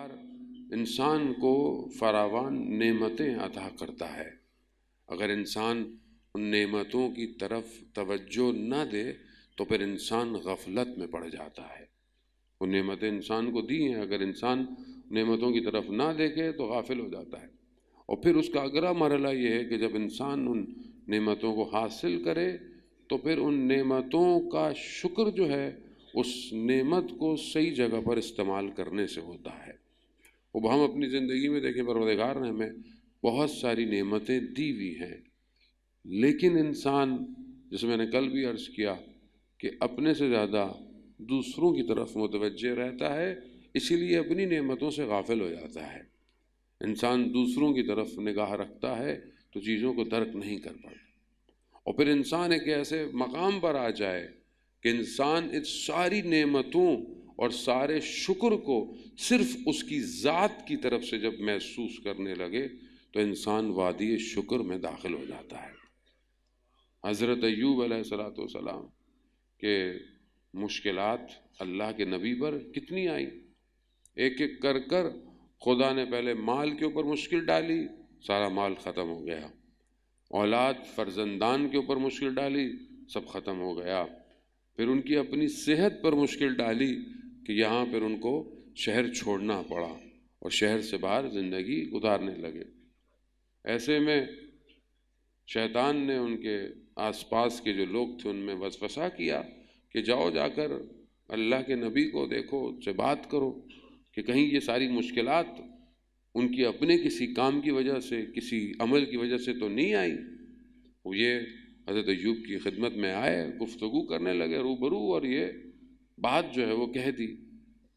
پروردگار انسان کو فراوان نعمتیں عطا کرتا ہے۔ اگر انسان ان نعمتوں کی طرف توجہ نہ دے تو پھر انسان غفلت میں پڑ جاتا ہے۔ وہ نعمتیں انسان کو دی ہیں، اگر انسان نعمتوں کی طرف نہ دیکھے تو غافل ہو جاتا ہے۔ اور پھر اس کا اگلا مرحلہ یہ ہے کہ جب انسان ان نعمتوں کو حاصل کرے تو پھر ان نعمتوں کا شکر جو ہے اس نعمت کو صحیح جگہ پر استعمال کرنے سے ہوتا ہے۔ اب ہم اپنی زندگی میں دیکھیں پروردگار نے ہمیں بہت ساری نعمتیں دی ہوئی ہیں، لیکن انسان، جیسے میں نے کل بھی عرض کیا، کہ اپنے سے زیادہ دوسروں کی طرف متوجہ رہتا ہے، اسی لیے اپنی نعمتوں سے غافل ہو جاتا ہے۔ انسان دوسروں کی طرف نگاہ رکھتا ہے تو چیزوں کو درک نہیں کر پاتا، اور پھر انسان ایک ایسے مقام پر آ جائے کہ انسان اس ساری نعمتوں اور سارے شکر کو صرف اس کی ذات کی طرف سے جب محسوس کرنے لگے تو انسان وادی شکر میں داخل ہو جاتا ہے۔ حضرت ایوب علیہ السلام کہ مشکلات اللہ کے نبی پر کتنی آئیں، ایک ایک کر کر خدا نے پہلے مال کے اوپر مشکل ڈالی، سارا مال ختم ہو گیا، اولاد فرزندان کے اوپر مشکل ڈالی، سب ختم ہو گیا، پھر ان کی اپنی صحت پر مشکل ڈالی کہ یہاں پھر ان کو شہر چھوڑنا پڑا اور شہر سے باہر زندگی گزارنے لگے۔ ایسے میں شیطان نے ان کے آس پاس کے جو لوگ تھے ان میں وسوسہ کیا کہ جاؤ جا کر اللہ کے نبی کو دیکھو، ان سے بات کرو کہ کہیں یہ ساری مشکلات ان کی اپنے کسی کام کی وجہ سے، کسی عمل کی وجہ سے تو نہیں آئی۔ وہ یہ حضرت ایوب کی خدمت میں آئے، گفتگو کرنے لگے روبرو، اور یہ بات جو ہے وہ کہہ دی۔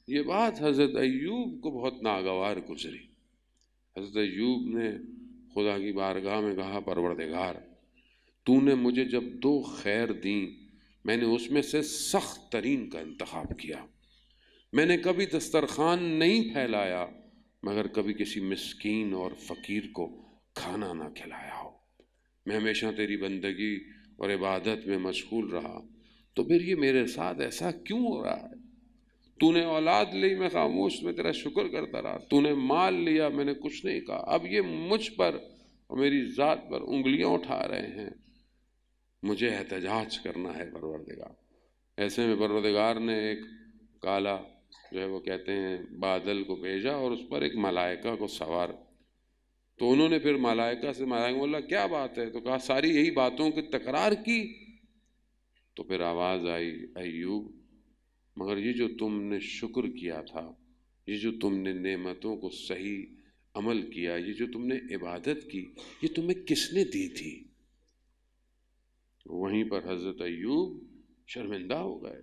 یہ بات حضرت ایوب کو بہت ناگوار گزری۔ حضرت ایوب نے خدا کی بارگاہ میں کہا، پروردگار تو نے مجھے جب دو خیر دیں میں نے اس میں سے سخت ترین کا انتخاب کیا۔ میں نے کبھی دسترخوان نہیں پھیلایا مگر کبھی کسی مسکین اور فقیر کو کھانا نہ کھلایا ہو۔ میں ہمیشہ تیری بندگی اور عبادت میں مشغول رہا، تو پھر یہ میرے ساتھ ایسا کیوں ہو رہا ہے؟ تو نے اولاد لی، میں خاموش میں تیرا شکر کرتا رہا، تو نے مال لیا، میں نے کچھ نہیں کہا، اب یہ مجھ پر اور میری ذات پر انگلیاں اٹھا رہے ہیں، مجھے احتجاج کرنا ہے پروردگار۔ ایسے میں پروردگار نے ایک کالا جو ہے وہ کہتے ہیں بادل کو بھیجا اور اس پر ایک ملائکہ کو سوار، تو انہوں نے پھر ملائکہ سے، ملائکہ بولا کیا بات ہے؟ تو کہا ساری یہی باتوں کی تکرار کی۔ تو پھر آواز آئی، ایوب مگر یہ جو تم نے شکر کیا تھا، یہ جو تم نے نعمتوں کو صحیح عمل کیا، یہ جو تم نے عبادت کی، یہ تمہیں کس نے دی تھی؟ وہیں پر حضرت ایوب شرمندہ ہو گئے۔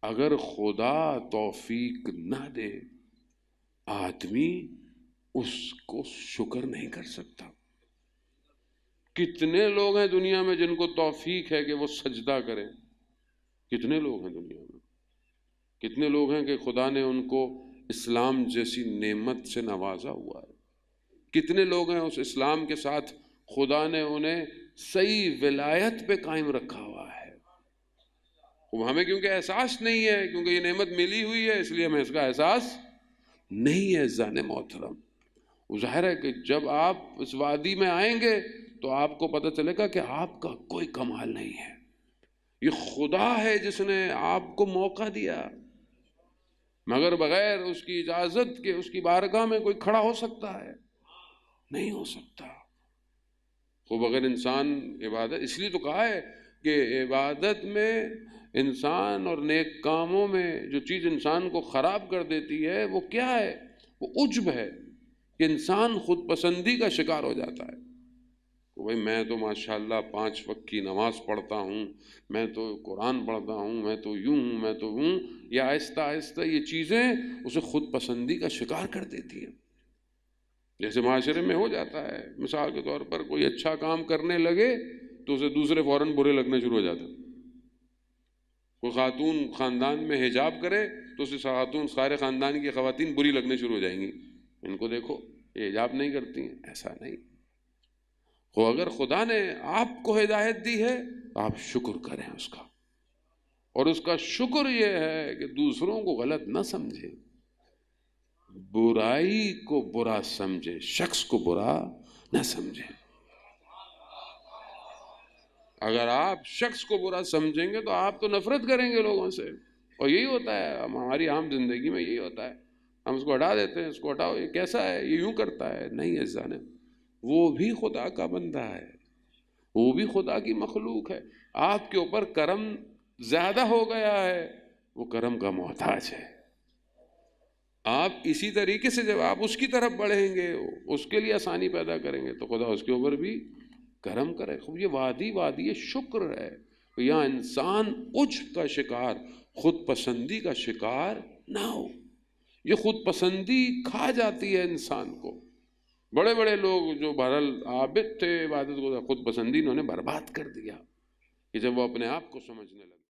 اگر خدا توفیق نہ دے آدمی اس کو شکر نہیں کر سکتا۔ کتنے لوگ ہیں دنیا میں جن کو توفیق ہے کہ وہ سجدہ کریں؟ کتنے لوگ ہیں دنیا میں؟ کتنے لوگ ہیں کہ خدا نے ان کو اسلام جیسی نعمت سے نوازا ہوا ہے؟ کتنے لوگ ہیں اس اسلام کے ساتھ خدا نے انہیں صحیح ولایت پہ قائم رکھا ہوا ہے؟ وہ ہمیں کیونکہ احساس نہیں ہے، کیونکہ یہ نعمت ملی ہوئی ہے، اس لیے ہمیں اس کا احساس نہیں ہے۔ زان محترم، ظاہر ہے کہ جب آپ اس وادی میں آئیں گے تو آپ کو پتہ چلے گا کہ آپ کا کوئی کمال نہیں ہے، یہ خدا ہے جس نے آپ کو موقع دیا، مگر بغیر اس کی اجازت کے اس کی بارگاہ میں کوئی کھڑا ہو سکتا ہے؟ نہیں ہو سکتا۔ خوب اگر انسان عبادت، اس لیے تو کہا ہے کہ عبادت میں انسان اور نیک کاموں میں جو چیز انسان کو خراب کر دیتی ہے وہ کیا ہے؟ وہ عجب ہے، کہ انسان خود پسندی کا شکار ہو جاتا ہے کہ بھئی میں تو ماشاءاللہ 5 وقت کی نماز پڑھتا ہوں، میں تو قرآن پڑھتا ہوں، میں تو یوں ہوں، میں تو ہوں، یا آہستہ آہستہ یہ چیزیں اسے خود پسندی کا شکار کر دیتی ہیں۔ جیسے معاشرے میں ہو جاتا ہے، مثال کے طور پر کوئی اچھا کام کرنے لگے تو اسے دوسرے فوراً برے لگنے شروع ہو جاتے ہیں۔ کوئی خاتون خاندان میں حجاب کرے تو اسے خاتون، سارے خاندان کی خواتین بری لگنے شروع ہو جائیں گی، ان کو دیکھو یہ حجاب نہیں کرتی ہیں۔ ایسا نہیں، اگر خدا نے آپ کو ہدایت دی ہے تو آپ شکر کریں اس کا، اور اس کا شکر یہ ہے کہ دوسروں کو غلط نہ سمجھیں۔ برائی کو برا سمجھے، شخص کو برا نہ سمجھے۔ اگر آپ شخص کو برا سمجھیں گے تو آپ تو نفرت کریں گے لوگوں سے، اور یہی ہوتا ہے ہماری عام زندگی میں، یہی ہوتا ہے، ہم اس کو ہٹا دیتے ہیں، اس کو ہٹاؤ، یہ کیسا ہے، یہ یوں کرتا ہے۔ نہیں عزیزان، وہ بھی خدا کا بندہ ہے، وہ بھی خدا کی مخلوق ہے۔ آپ کے اوپر کرم زیادہ ہو گیا ہے، وہ کرم کا محتاج ہے۔ آپ اسی طریقے سے جب آپ اس کی طرف بڑھیں گے، اس کے لیے آسانی پیدا کریں گے، تو خدا اس کے اوپر بھی کرم کرے۔ خوب یہ وادی شکر ہے، یہاں انسان عجب کا شکار، خود پسندی کا شکار نہ ہو۔ یہ خود پسندی کھا جاتی ہے انسان کو۔ بڑے بڑے لوگ جو بہرحال عابد تھے، عبادت کو خود پسندی انہوں نے برباد کر دیا، کہ جب وہ اپنے آپ کو سمجھنے لگے۔